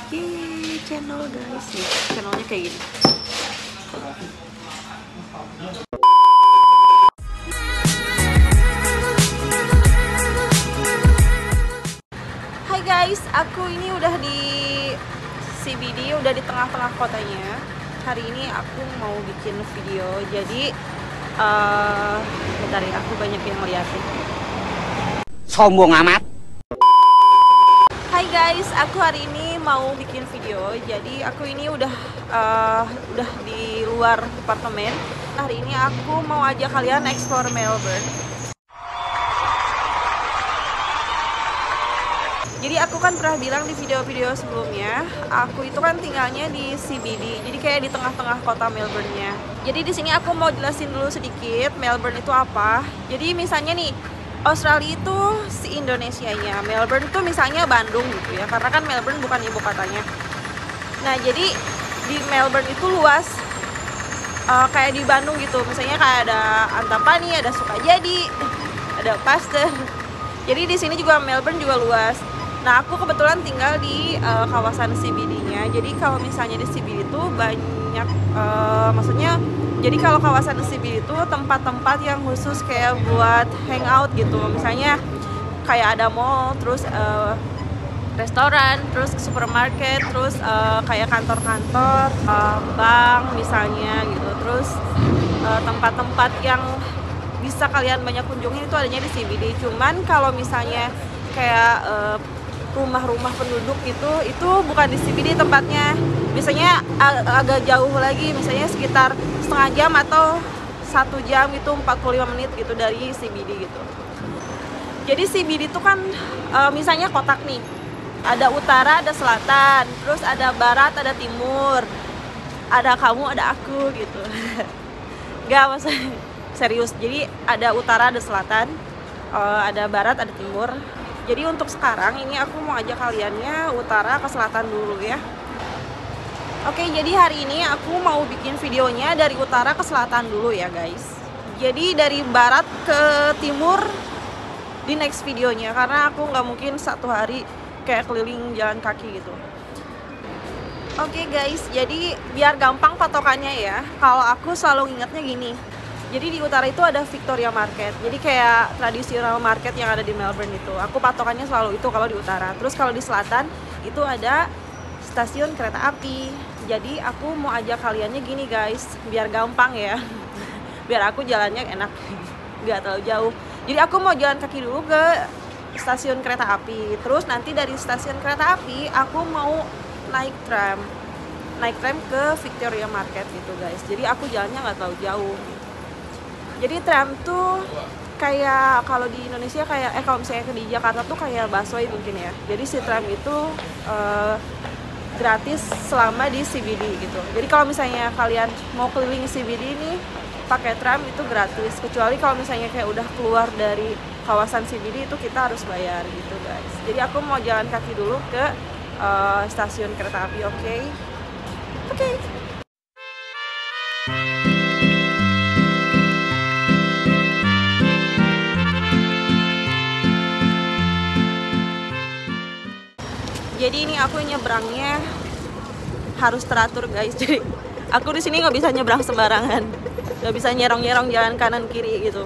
Yeay, channel guys. Nih, channelnya kayak gini. Hai guys, aku ini udah di CBD, udah di tengah-tengah kotanya. Hari ini aku mau bikin video, jadi bentar ya, aku banyak yang ngeliatin. Sombong amat. Hai guys, aku hari ini mau bikin video. Jadi aku ini udah di luar apartemen. Hari ini aku mau ajak kalian explore Melbourne. Jadi aku kan pernah bilang di video-video sebelumnya, aku itu kan tinggalnya di CBD. Jadi kayak di tengah-tengah kota Melbourne-nya. Jadi di sini aku mau jelasin dulu sedikit Melbourne itu apa. Jadi misalnya nih, Australia itu si Indonesianya, Melbourne itu misalnya Bandung gitu ya, karena kan Melbourne bukan ibu kotanya. Nah jadi di Melbourne itu luas, kayak di Bandung gitu, misalnya kayak ada Antapani, ada Sukajadi, ada Pasteur. Jadi di sini juga Melbourne juga luas. Nah aku kebetulan tinggal di kawasan CBD-nya. Jadi kalau misalnya di CBD itu banyak, maksudnya jadi kalau kawasan CBD itu tempat-tempat yang khusus kayak buat hangout gitu. Misalnya kayak ada mall, terus restoran, terus supermarket, terus kayak kantor-kantor, bank misalnya gitu. Terus tempat-tempat yang bisa kalian banyak kunjungin itu adanya di CBD. Cuman kalau misalnya kayak rumah-rumah penduduk itu bukan di CBD tempatnya. Biasanya agak jauh lagi, misalnya sekitar setengah jam atau 1 jam itu 45 menit gitu dari CBD gitu. Jadi CBD itu kan misalnya kotak nih, ada utara, ada selatan, terus ada barat, ada timur, ada kamu, ada aku gitu. Gak maksudnya serius. Jadi ada utara, ada selatan, ada barat, ada timur. Jadi untuk sekarang ini aku mau ajak kaliannya utara ke selatan dulu ya. Oke, jadi hari ini aku mau bikin videonya dari utara ke selatan dulu ya guys. Jadi dari barat ke timur di next videonya, karena aku nggak mungkin satu hari kayak keliling jalan kaki gitu. Oke guys, jadi biar gampang patokannya ya, kalau aku selalu ingatnya gini. Jadi di utara itu ada Victoria Market, jadi kayak tradisional market yang ada di Melbourne itu. Aku patokannya selalu itu kalau di utara. Terus kalau di selatan itu ada stasiun kereta api. Jadi aku mau ajak kaliannya gini guys, biar gampang ya. Biar aku jalannya enak, nggak terlalu jauh. Jadi aku mau jalan kaki dulu ke stasiun kereta api. Terus nanti dari stasiun kereta api aku mau naik tram ke Victoria Market gitu guys. Jadi aku jalannya nggak terlalu jauh. Jadi tram tuh kayak kalau di Indonesia kayak kalau misalnya di Jakarta tuh kayak busway mungkin ya. Jadi si tram itu gratis selama di CBD gitu. Jadi kalau misalnya kalian mau keliling CBD ini pakai tram itu gratis. Kecuali kalau misalnya kayak udah keluar dari kawasan CBD itu kita harus bayar gitu guys. Jadi aku mau jalan kaki dulu ke stasiun kereta api, oke? Oke. Jadi ini aku nyebrangnya harus teratur guys. Jadi aku di sini nggak bisa nyebrang sembarangan, nggak bisa nyerong-nyerong jalan kanan kiri gitu.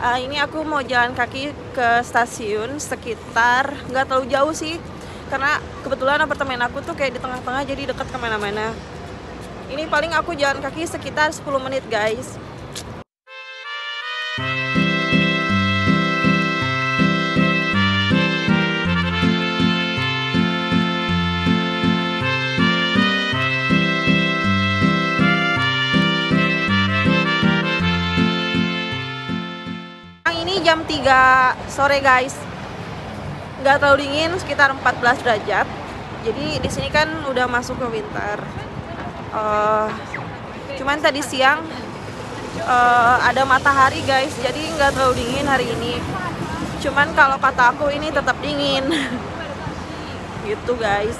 Ini aku mau jalan kaki ke stasiun sekitar nggak terlalu jauh sih, karena kebetulan apartemen aku tuh kayak di tengah-tengah, jadi dekat kemana-mana. Ini paling aku jalan kaki sekitar 10 menit guys. Jam 3 sore guys, nggak terlalu dingin, sekitar 14 derajat. Jadi di sini kan udah masuk ke winter. Cuman tadi siang ada matahari guys, jadi nggak terlalu dingin hari ini. Cuman kalau kata aku ini tetap dingin. Gitu guys.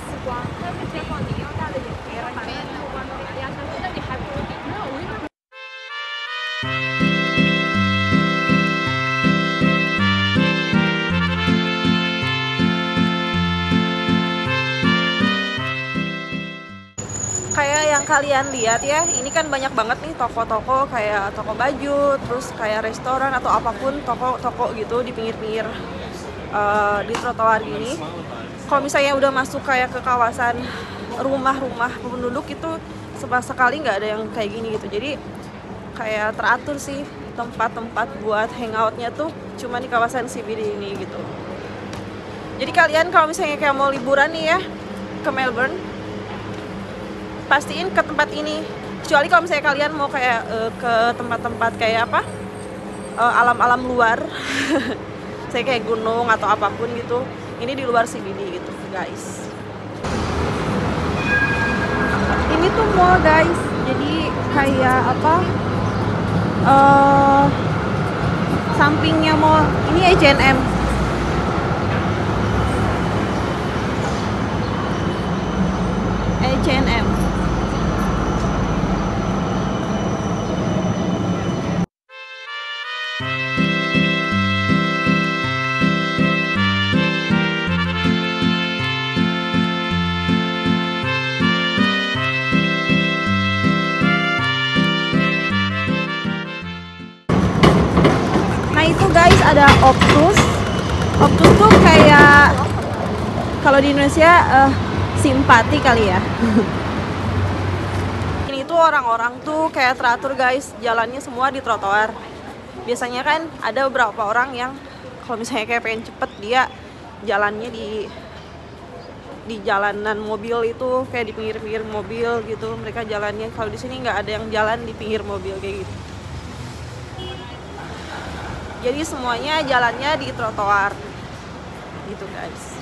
kalian lihat ya, ini kan banyak banget nih toko-toko, kayak toko baju, terus kayak restoran atau apapun, toko-toko gitu di pinggir-pinggir di trotoar gini. Kalau misalnya udah masuk kayak ke kawasan rumah-rumah penduduk itu sama sekali nggak ada yang kayak gini gitu. Jadi kayak teratur sih tempat-tempat buat hangoutnya tuh cuma di kawasan CBD ini gitu. Jadi kalian kalau misalnya kayak mau liburan nih ya ke Melbourne, pastiin ke tempat ini. Kecuali kalau misalnya kalian mau kayak ke tempat-tempat kayak apa, alam-alam luar saya kayak gunung atau apapun gitu, ini di luar CBD gitu guys. Ini tuh mall guys, jadi kayak apa, sampingnya mall ini H&M. H&M. Nah itu guys ada Optus. Optus tuh kayak kalau di Indonesia simpati kali ya. Ini tuh orang-orang tuh kayak teratur guys, jalannya semua di trotoar. Biasanya kan ada beberapa orang yang kalau misalnya kayak pengen cepet, dia jalannya di jalanan mobil itu, kayak di pinggir-pinggir mobil gitu mereka jalannya. Kalau di sini nggak ada yang jalan di pinggir mobil kayak gitu. Jadi semuanya jalannya di trotoar gitu guys.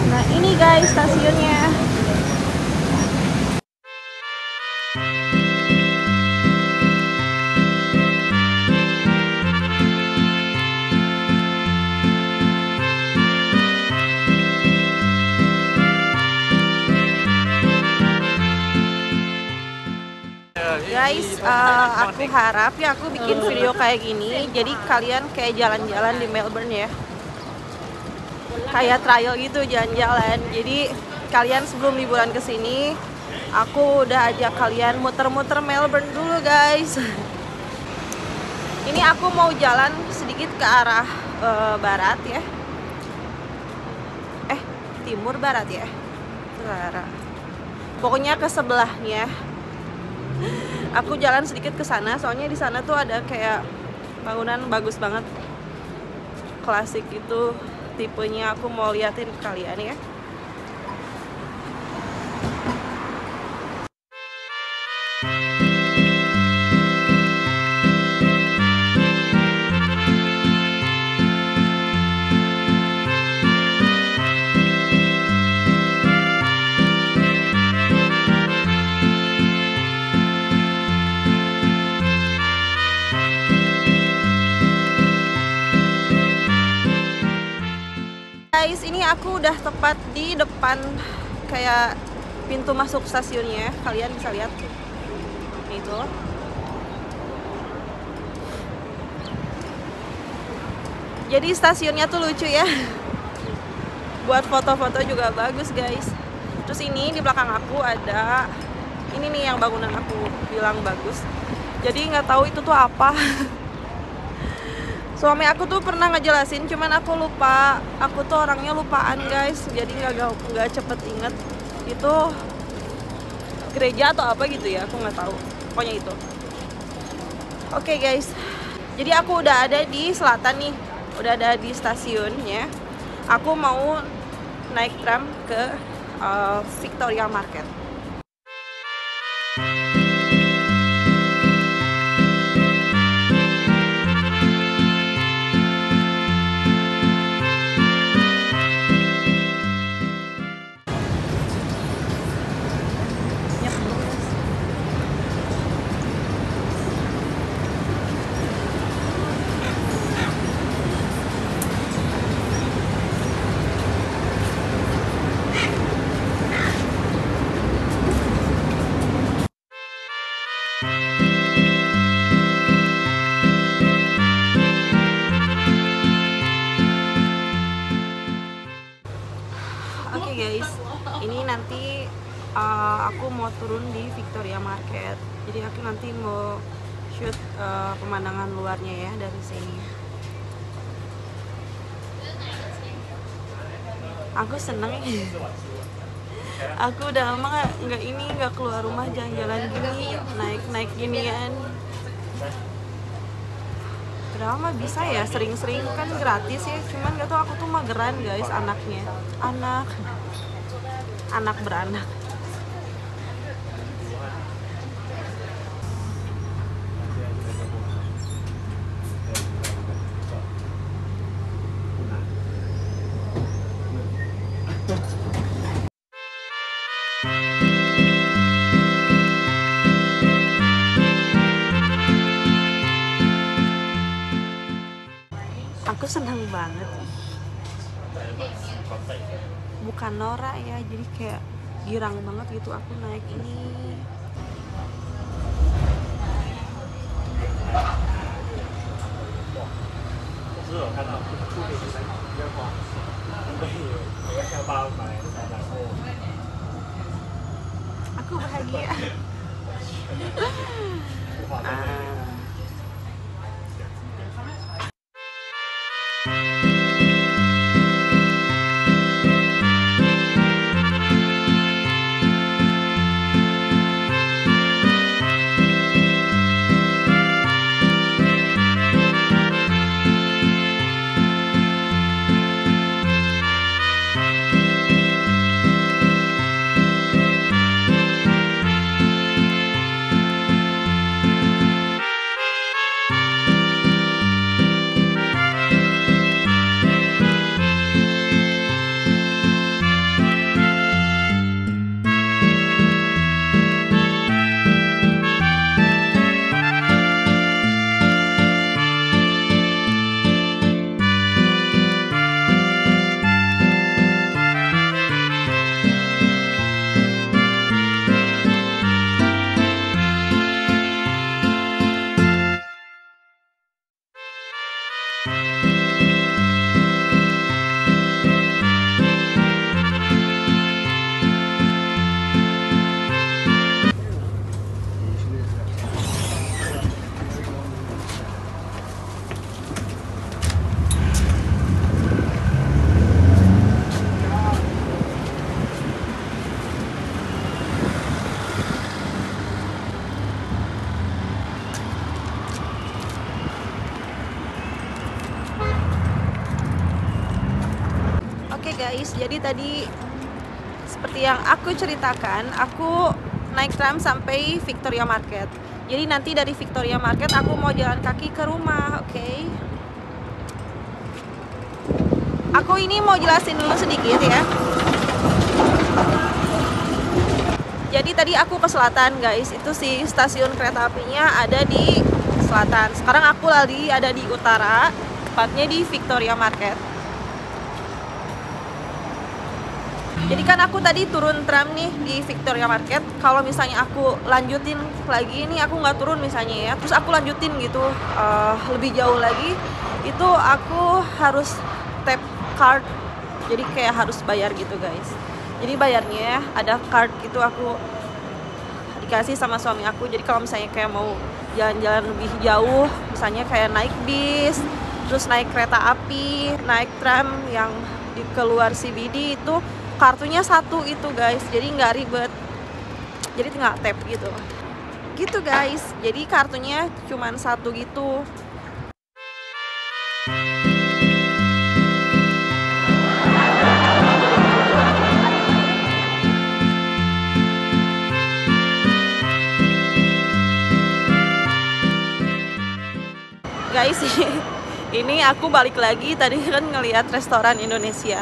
Nah ini guys stasiunnya. Guys, aku harap ya aku bikin video kayak gini, jadi kalian kayak jalan-jalan di Melbourne ya, kayak trial gitu jalan-jalan. Jadi kalian sebelum liburan ke sini, aku udah ajak kalian muter-muter Melbourne dulu guys. Ini aku mau jalan sedikit ke arah barat ya, timur barat ya, pokoknya ke sebelahnya. Aku jalan sedikit ke sana, soalnya di sana tuh ada kayak bangunan bagus banget, klasik gitu tipenya. Aku mau liatin ke kalian ya. Guys, ini aku udah tepat di depan kayak pintu masuk stasiunnya. Kalian bisa lihat itu. Jadi stasiunnya tuh lucu ya. Buat foto-foto juga bagus guys. Terus ini di belakang aku ada ini nih yang bangunan aku bilang bagus. Jadi nggak tahu itu tuh apa. Suami aku tuh pernah ngejelasin, cuman aku lupa. Aku tuh orangnya lupaan guys, jadi nggak cepet inget. Itu gereja atau apa gitu ya, aku nggak tahu, pokoknya itu. Oke guys, jadi aku udah ada di selatan nih, udah ada di stasiunnya. Aku mau naik tram ke Victoria Market. Oke guys, ini nanti aku mau turun di Victoria Market. Jadi aku nanti mau shoot pemandangan luarnya ya dari sini. Aku seneng ya. Aku udah lama nggak keluar rumah, jalan-jalan gini, naik ginian. Padahal mah bisa ya, sering-sering kan gratis ya. Cuman gak tau, aku tuh mageran guys anaknya. Anak beranak. Aku senang banget. Bukan norak ya, jadi kayak girang banget gitu aku naik ini. Aku bahagia. Oke guys, jadi tadi seperti yang aku ceritakan, aku naik tram sampai Victoria Market. Jadi nanti dari Victoria Market aku mau jalan kaki ke rumah, oke? Aku ini mau jelasin dulu sedikit ya. Jadi tadi aku ke selatan guys, itu sih stasiun kereta apinya ada di selatan. Sekarang aku lagi ada di utara, tepatnya di Victoria Market. Jadi kan aku tadi turun tram nih di Victoria Market. Kalau misalnya aku lanjutin lagi, ini aku nggak turun misalnya ya, terus aku lanjutin gitu lebih jauh lagi, itu aku harus tap card. Jadi kayak harus bayar gitu guys. Jadi bayarnya ada card gitu, aku dikasih sama suami aku. Jadi kalau misalnya kayak mau jalan-jalan lebih jauh, misalnya kayak naik bis, terus naik kereta api, naik tram yang di keluar CBD, itu kartunya satu itu guys, jadi nggak ribet. jadi tinggal tap gitu guys. Jadi kartunya cuman satu gitu. Guys, ini aku balik lagi, tadi kan ngelihat restoran Indonesia.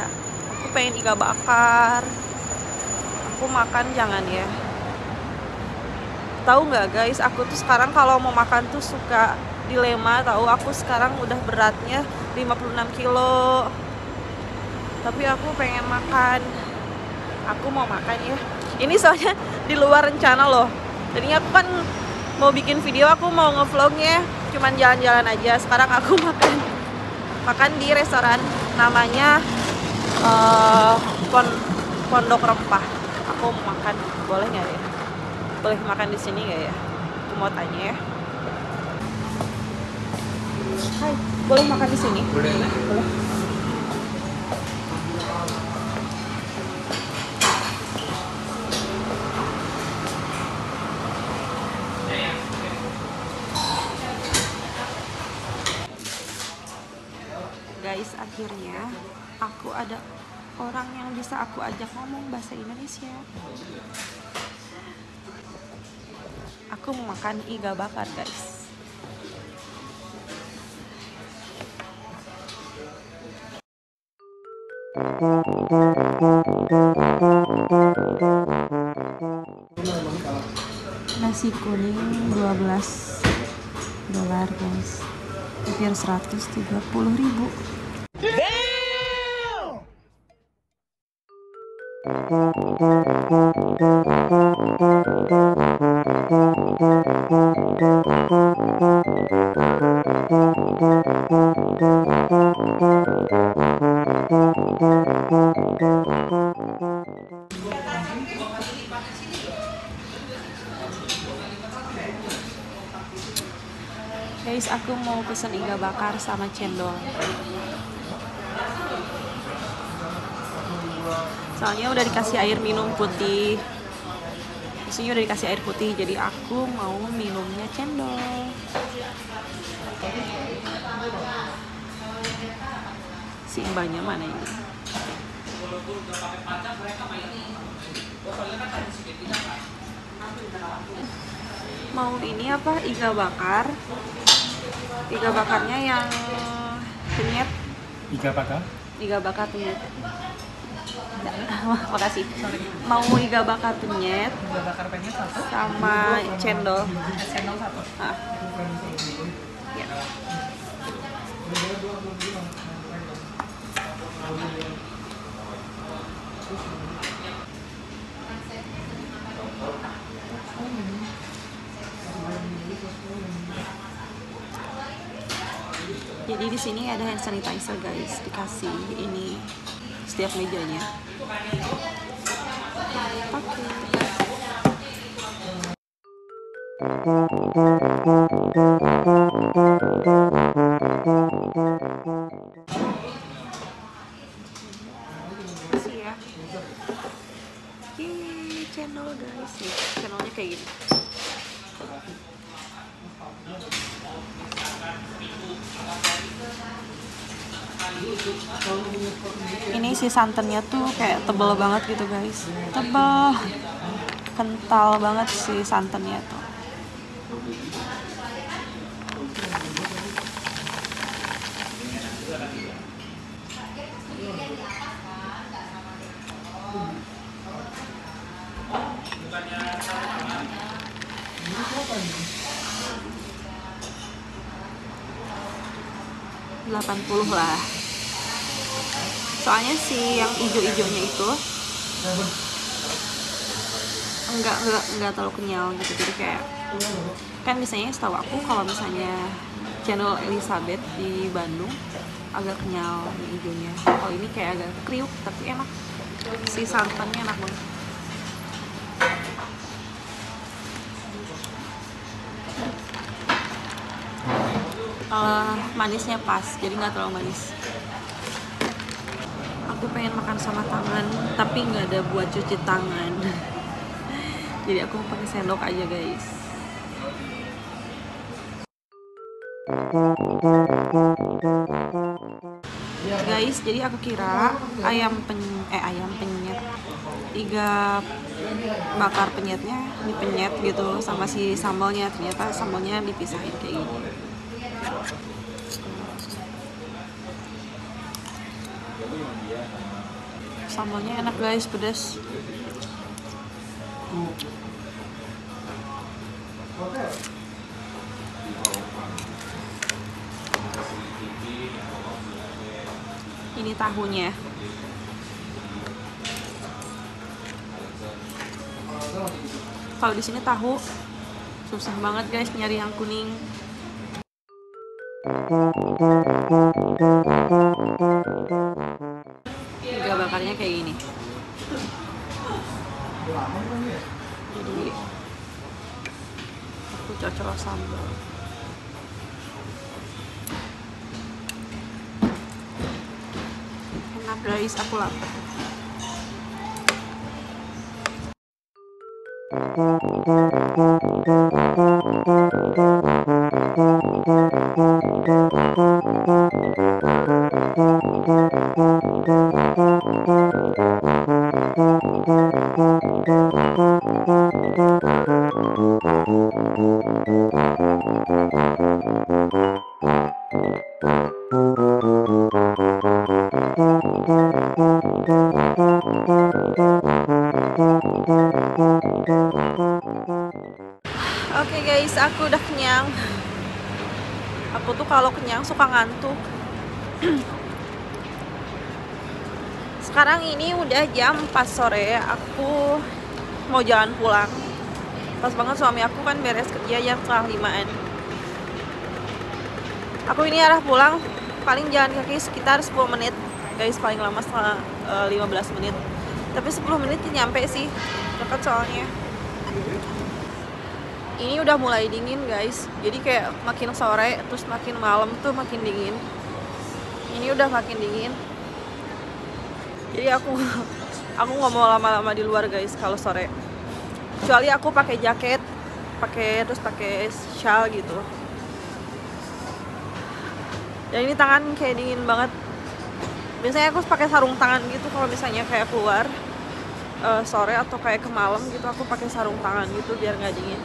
Aku pengen iga bakar. Aku makan jangan ya. Tahu nggak guys, aku tuh sekarang kalau mau makan tuh suka dilema. Tahu aku sekarang udah beratnya 56 kilo. Tapi aku pengen makan. Aku mau makan ya. Ini soalnya di luar rencana loh. Tadinya aku kan mau bikin video, aku mau ngevlognya cuman jalan-jalan aja. Sekarang aku makan di restoran namanya Pondok Rempah. Aku mau makan, boleh nggak ya? Boleh makan di sini nggak ya? Aku mau tanya ya. Hai, boleh makan di sini? Boleh. Guys, akhirnya aku ada orang yang bisa aku ajak ngomong bahasa Indonesia. Aku mau makan iga bakar guys. Nasi kuning $12 guys, hampir 130.000. Guys, aku mau pesen iga bakar sama cendol. Soalnya udah dikasih air minum putih. Isinya udah dikasih air putih, jadi aku mau minumnya cendol. Si mbaknya mana ini? Mau ini apa? Iga bakar. Iga bakarnya yang penyet. Iga bakar penyet. Makasih. Mau iga bakar penyet sama cendol. Ah. Ya. Jadi di sini ada hand sanitizer guys, dikasih ini setiap mejanya. Pakai. Kasih ya. Channel guys, nih channelnya kayak gini. Ini si santannya tuh kayak tebel banget gitu guys, tebel, kental banget si santannya tuh. $80 lah. Soalnya si yang ijo-ijonya itu enggak terlalu kenyal gitu. Jadi kayak kan biasanya setahu aku kalau misalnya channel Elizabeth di Bandung agak kenyal ijonya. Kalau ini kayak agak kriuk tapi enak. Si santannya enak banget. Manisnya pas, jadi nggak terlalu manis. Aku pengen makan sama tangan, tapi nggak ada buat cuci tangan. Jadi aku pakai sendok aja guys. Guys, jadi aku kira ayam penyet, 3 bakar penyetnya dipenyet gitu sama si sambalnya, ternyata sambalnya dipisahin kayak gini. Sambalnya enak guys, pedas. Ini tahunya. Kalau di sini tahu susah banget guys nyari yang kuning. Iga bakarnya kayak gini. Jadi aku cocok sambal. Enak guys, aku lapar. Oke guys, aku udah kenyang. Aku tuh kalau kenyang suka ngantuk. Sekarang ini udah jam 4 sore. Aku mau jalan pulang. Pas banget suami aku kan beres kerja jam 4:30-an. Aku ini arah pulang paling jalan kaki sekitar 10 menit guys, paling lama 15 menit. Tapi 10 menit nyampe sih, dekat soalnya. Ini udah mulai dingin guys, jadi kayak makin sore terus makin malam tuh makin dingin. Ini udah makin dingin, jadi aku nggak mau lama-lama di luar guys kalau sore, kecuali aku pakai jaket, terus pakai shawl gitu. Dan ini tangan kayak dingin banget. Biasanya aku pakai sarung tangan gitu kalau misalnya kayak keluar sore atau kayak ke malam gitu, aku pakai sarung tangan gitu biar nggak dingin.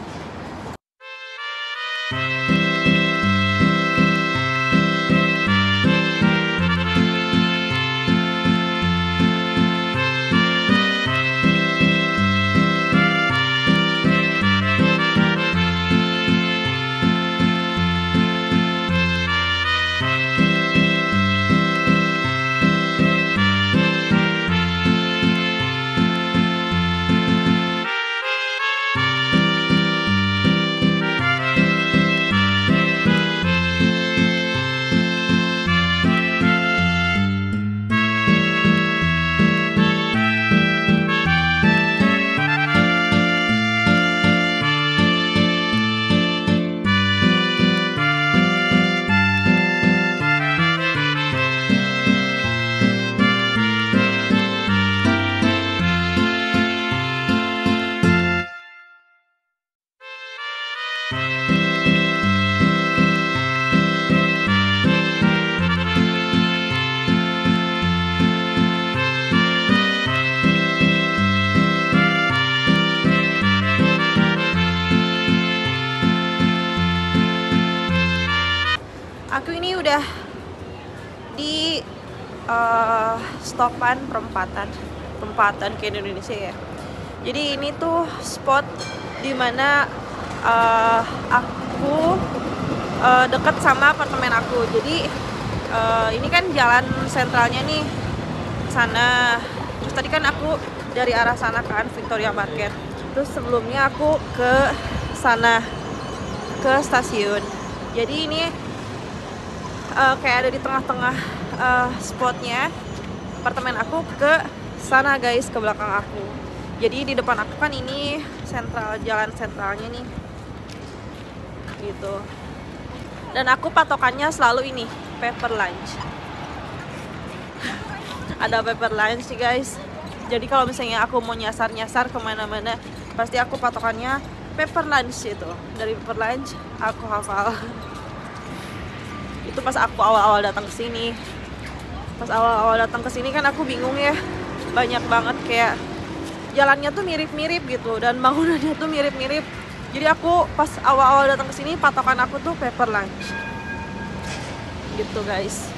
Aku ini udah di stopan perempatan ke Indonesia ya. Jadi ini tuh spot dimana aku deket sama apartemen aku. Jadi ini kan jalan sentralnya nih sana. Terus tadi kan aku dari arah sana kan Victoria Market. Terus sebelumnya aku ke sana ke stasiun. Jadi ini kayak ada di tengah-tengah spotnya apartemen aku ke sana guys, ke belakang aku. Jadi di depan aku kan ini jalan sentralnya nih gitu. Dan aku patokannya selalu ini Pepper Lunch. Ada Pepper Lunch sih guys. Jadi kalau misalnya aku mau nyasar-nyasar kemana-mana pasti aku patokannya Pepper Lunch itu. Dari Pepper Lunch aku hafal. Itu pas aku awal-awal datang ke sini. Pas awal-awal datang ke sini kan aku bingung ya. Banyak banget kayak jalannya tuh mirip-mirip gitu dan bangunannya tuh mirip-mirip. Jadi aku pas awal-awal datang ke sini patokan aku tuh Pepper Lunch. Gitu guys.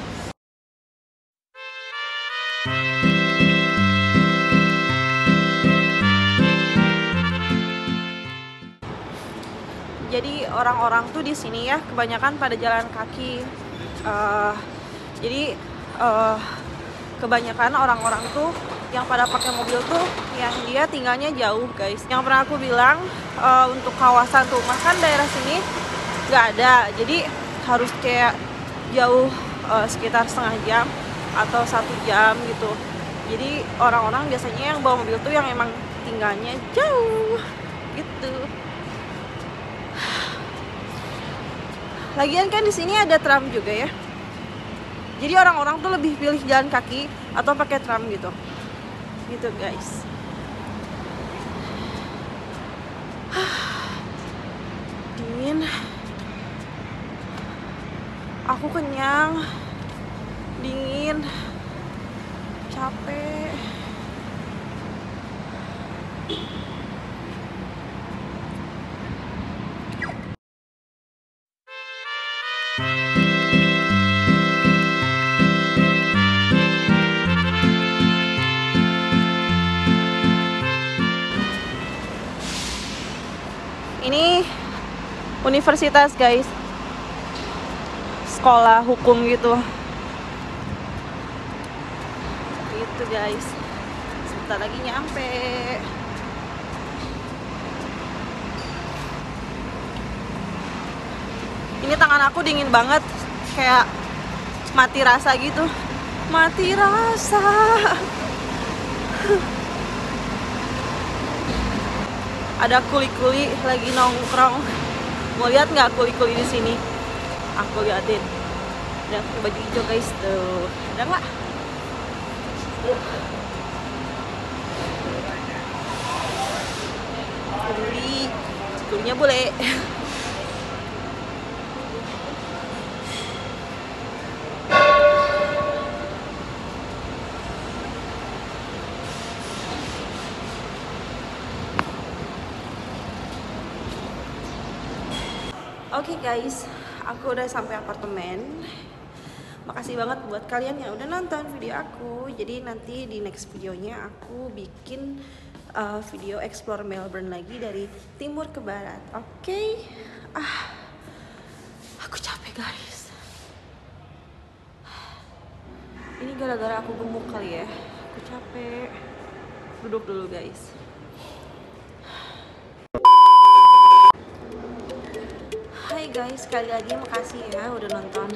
Jadi orang-orang tuh di sini ya kebanyakan pada jalan kaki. Jadi kebanyakan orang-orang tuh yang pada pakai mobil tuh yang dia tinggalnya jauh guys. Yang pernah aku bilang untuk kawasan rumah kan daerah sini nggak ada. Jadi harus kayak jauh sekitar setengah jam atau 1 jam gitu. Jadi orang-orang biasanya yang bawa mobil tuh yang emang tinggalnya jauh gitu. Lagian kan di sini ada tram juga ya. Jadi orang-orang tuh lebih pilih jalan kaki atau pakai tram gitu. Gitu guys. Dingin. Aku kenyang. Dingin. Capek. Ini universitas guys, sekolah hukum gitu. Gitu guys. Sebentar lagi nyampe. Ini tangan aku dingin banget, kayak mati rasa gitu. Mati rasa. Ada kuli-kuli lagi nongkrong. Mau lihat nggak kuli-kuli di sini? Aku liatin. Ada baju hijau guys tuh. Ada nggak? Kulinya boleh. Oke guys, aku udah sampai apartemen. Makasih banget buat kalian yang udah nonton video aku. Jadi nanti di next videonya aku bikin video explore Melbourne lagi dari timur ke barat. Oke? Aku capek guys. Ini gara-gara aku gemuk kali ya. Aku capek. Duduk dulu guys. Hai guys, sekali lagi makasih ya udah nonton.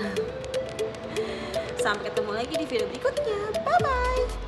Sampai ketemu lagi di video berikutnya. Bye bye.